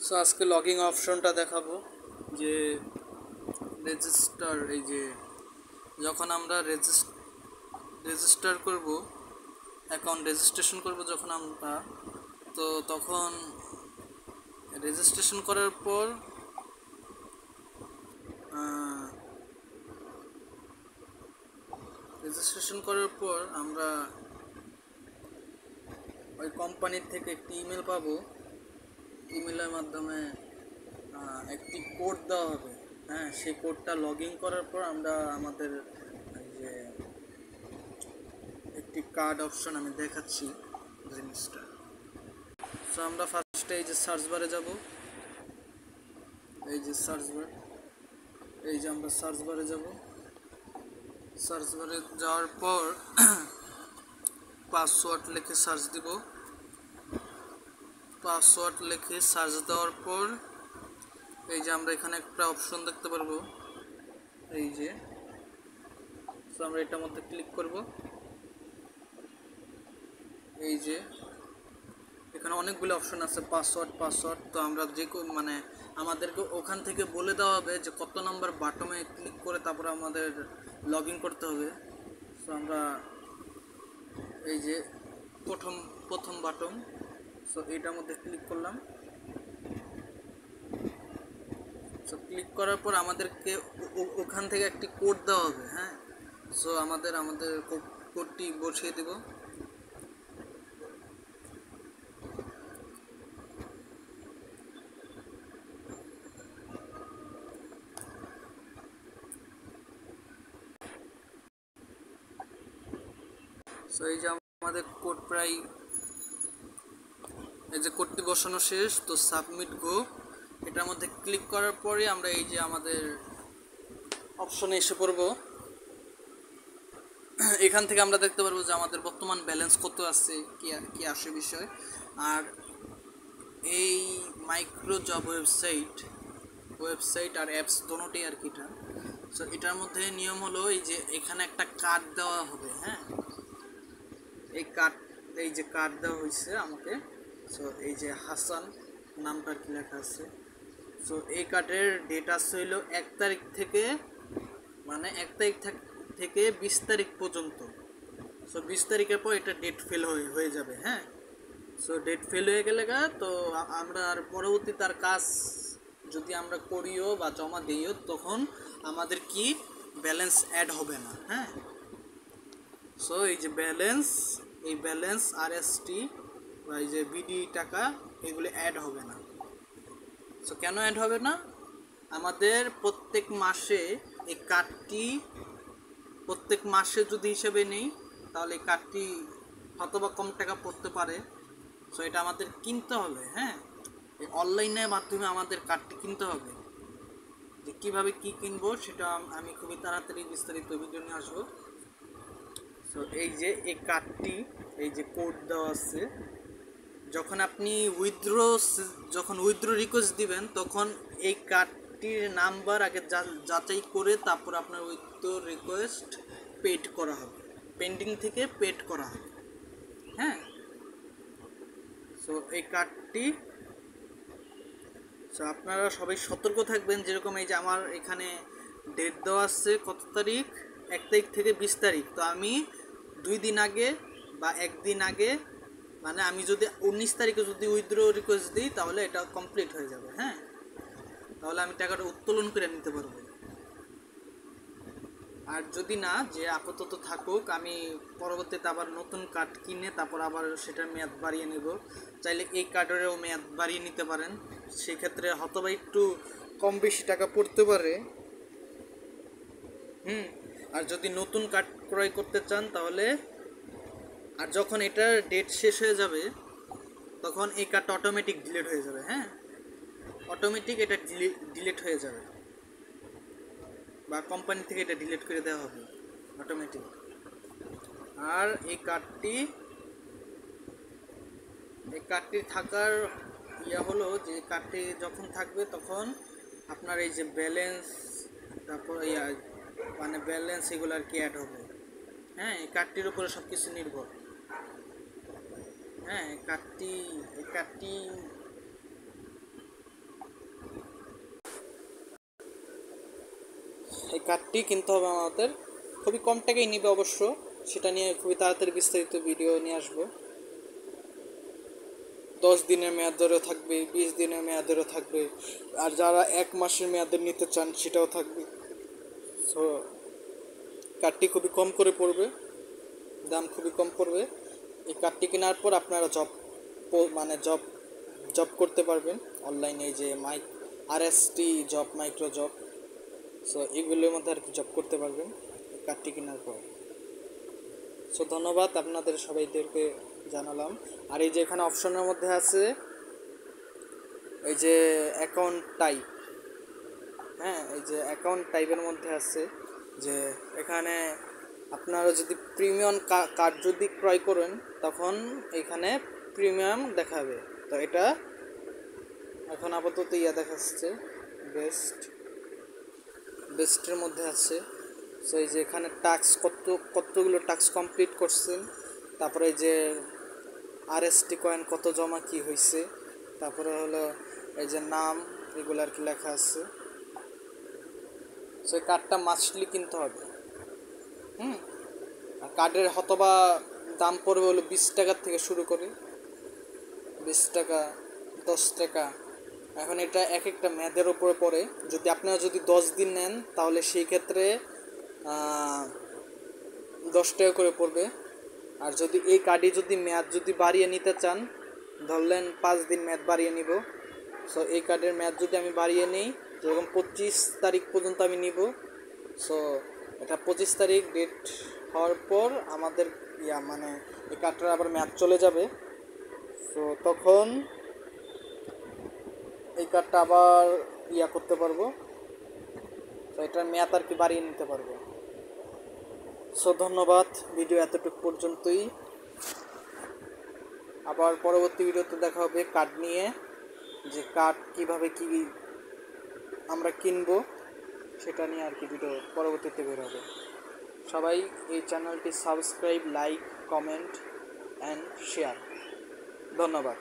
So আজকে logging অপশনটা দেখাবো যে রেজিস্টার, এই যে যখন আমরা রেজিস্টার করব, অ্যাকাউন্ট রেজিস্ট্রেশন করব যখন আমরা, তো তখন রেজিস্ট্রেশন করার পর আমরা ওই কোম্পানির থেকে একটি ইমেল পাবো। ইমেলের মাধ্যমে একটি কোড দেওয়া হবে। হ্যাঁ, সেই কোডটা লগ ইন করার পর আমরা আমাদের যে একটি কার্ড অপশন আমি দেখাচ্ছি জিনিসটা। সো আমরা ফার্স্টে এই যে সার্চ বারে যাব, এই যে সার্চ বার, এই যে আমরা সার্চ বারে যাব। সার্চ বারে যাওয়ার পর পাসওয়ার্ড লিখে সার্চ দিব। পাসওয়ার্ড লিখে সার্চ দেওয়ার পর এই যে আমরা এখানে একটা অপশন দেখতে পারবো, এই যে। সো আমরা এটার মধ্যে ক্লিক করব। এই যে এখানে অনেকগুলো অপশন আছে, পাসওয়ার্ড। তো আমরা যে মানে আমাদেরকে ওখান থেকে বলে দেওয়া হবে যে কত নম্বর বাটনে ক্লিক করে তারপরে আমাদের লগ ইন করতে হবে। সো আমরা এই যে প্রথম বাটন, সো এটার মধ্যে ক্লিক করলাম। সো ক্লিক করার পর আমাদেরকে ওখান থেকে একটি কোড দেওয়া হবে। হ্যাঁ, সো আমাদের কোডটি বসিয়ে দেব। সো এই যে আমাদের কোড প্রায়, এই যে কোডটি বসানো শেষ। তো সাবমিট গো, এটার মধ্যে ক্লিক করার পরে আমরা এই যে আমাদের অপশনে এসে পড়ব। এখান থেকে আমরা দেখতে পারবো যে আমাদের বর্তমান ব্যালেন্স কত আছে, কি আসে বিষয়। আর এই মাইক্রো জব ওয়েবসাইট আর অ্যাপস দোনোটাই আর কি এটা। সো এটার মধ্যে নিয়ম হলো এই যে এখানে একটা কার্ড দেওয়া হবে। হ্যাঁ, এই যে কার্ড দেওয়া হয়েছে আমাকে। সো এই যে হাসান নামটা কি লেখা আছে। সো এই কার্ডের ডেট আছে হইলো 1 তারিখ থেকে, মানে 1 তারিখ থেকে 20 তারিখ পর্যন্ত। সো 20 তারিখের পর এটা ডেট ফেল হয়ে যাবে। হ্যাঁ, সো ডেট ফেল হয়ে গেলে তো আমরা আর পরবর্তী তার কাজ যদি আমরা করিও বা জমা দিইও, তখন আমাদের কি ব্যালেন্স অ্যাড হবে না। হ্যাঁ, সো এই যে ব্যালেন্স আরএসটি বা এই যে বিডি টাকা, এগুলো অ্যাড হবে না। সো কেন অ্যাড হবে না? আমাদের প্রত্যেক মাসে এই কার্ডটি, প্রত্যেক মাসে যদি হিসেবে নেই তাহলে এই কার্ডটি হয়তো বা কম টাকা পড়তে পারে। সো এটা আমাদের কিনতে হবে। হ্যাঁ, এই অনলাইনের মাধ্যমে আমাদের কার্ডটি কিনতে হবে। যে কীভাবে কি কিনবো সেটা আমি খুবই তাড়াতাড়ি বিস্তারিত ভিডিও নিয়ে আসবো। সো এই যে এই কার্ডটি, এই যে কোড দেওয়া আছে, যখন আপনি উইথড্র রিকোয়েস্ট দিবেন তখন এই কার্ডটির নাম্বার আগে যাচাই করে তারপর আপনার উইথড্র রিকোয়েস্ট পেড করা হবে, পেন্ডিং থেকে পেড করা হবে। হ্যাঁ, সো এই কার্ডটি, সো আপনারা সবাই সতর্ক থাকবেন। যেরকম এই যে আমার এখানে ডেট দেওয়া আছে কত তারিখ, 1 তারিখ থেকে 20 তারিখ। তো আমি 2 দিন আগে বা 1 দিন আগে, মানে আমি যদি 19 তারিখে যদি উইথড্র রিকোয়েস্ট দিই তাহলে এটা কমপ্লিট হয়ে যাবে। হ্যাঁ, তাহলে আমি টাকাটা উত্তোলন করে নিতে পারবো। আর যদি না, যে আপাতত থাকুক, আমি পরবর্তীতে আবার নতুন কার্ড কিনে তারপর আবার সেটার মেয়াদ বাড়িয়ে নেব। চাইলে এই কার্ডেরও মেয়াদ বাড়িয়ে নিতে পারেন, সেক্ষেত্রে হয়তো বা একটু কম বেশি টাকা পড়তে পারে। আর যদি নতুন কার্ড ক্রয় করতে চান তাহলে, আর যখন এটার ডেট শেষ হয়ে যাবে তখন এই কার্ডটা অটোমেটিক ডিলিট হয়ে যাবে। হ্যাঁ, অটোমেটিক এটা ডিলিট হয়ে যাবে, বা কোম্পানি থেকে এটা ডিলিট করে দেওয়া হবে অটোমেটিক। আর এই কার্ডটি থাকার হলো যে কার্ডটি যখন থাকবে তখন আপনার এই যে ব্যালেন্স, তারপর মানে ব্যালেন্স এগুলো আর কি অ্যাড হবে। হ্যাঁ, এই কার্ডটির উপরে সব কিছু নির্ভর। হ্যাঁ, এই কার্ডটি এই কার্ডটি কিনতে হবে আমাদের, খুবই কম টাকাই নিবে অবশ্য, সেটা নিয়ে খুবই তাড়াতাড়ি বিস্তারিত ভিডিও নিয়ে আসবো। 10 দিনের মেয়াদেরও থাকবে, 20 দিনের মেয়াদেরও থাকবে, আর যারা 1 মাসের মেয়াদের নিতে চান সেটাও থাকবে। সো কার্ডটি খুবই কম করে পড়বে, দাম খুবই কম পড়বে। এই কার্ডটি কেনার পর আপনারা জব জব করতে পারবেন অনলাইনে, এই যে RST job, micro job, so এগুলোর মধ্যে আর কি জব করতে পারবেন এই কার্ডটি কেনার পর। সো ধন্যবাদ আপনাদের সবাইদেরকে জানালাম। আর এই যে এখানে অপশনের মধ্যে আছে এই যে অ্যাকাউন্ট টাইপ, হ্যাঁ এই যে অ্যাকাউন্ট টাইপের মধ্যে আছে যে এখানে আপনারা যদি প্রিমিয়াম কার্ড যদি ক্রয় করেন তখন এখানে প্রিমিয়াম দেখাবে। তো এটা এখন আপাতত দেখাচ্ছে বেস্টের মধ্যে আছে। সো এই যে এখানে টাস্ক কতগুলো টাস্ক কমপ্লিট করছেন, তারপরে এই যে RST কয়েন কত জমা কি হয়েছে, তারপরে হলো এই যে নাম, এগুলো আর কি লেখা আছে। সো এই কার্ডটা মাস্টলি কিনতে হবে। আর কার্ডের হয়তোবা দাম পড়বে হলো 20 টাকার থেকে শুরু করে, 20 টাকা, 10 টাকা। এখন এটা এক একটা মেয়াদের উপরে পড়ে। যদি আপনারা যদি 10 দিন নেন তাহলে সেই ক্ষেত্রে 10 টাকা করে পড়বে। আর যদি এই কার্ডে যদি মেয়াদ যদি বাড়িয়ে নিতে চান, ধরলেন 5 দিন মেয়াদ বাড়িয়ে নিব, সো এই কার্ডের মেয়াদ যদি আমি বাড়িয়ে নিই, যেরকম 25 তারিখ পর্যন্ত আমি নিব, সো এটা 25 তারিখ ডেট হওয়ার পর আমাদের মানে এই কার্ডটার আবার মেয়াদ চলে যাবে। সো তখন এই কার্ডটা আবার করতে পারবো, তো এটার মেয়াদ আর কি বাড়িয়ে নিতে পারবো। সো ধন্যবাদ, ভিডিও এতটুকু পর্যন্তই। আবার পরবর্তী ভিডিওতে দেখা হবে কার্ড নিয়ে, যে কার্ড কীভাবে কি আমরা কিনবো সেটা নিয়ে আর কি ভিডিও পরবর্তীতে বের হবে। সবাই এই চ্যানেলটি subscribe, like, comment and share. ধন্যবাদ।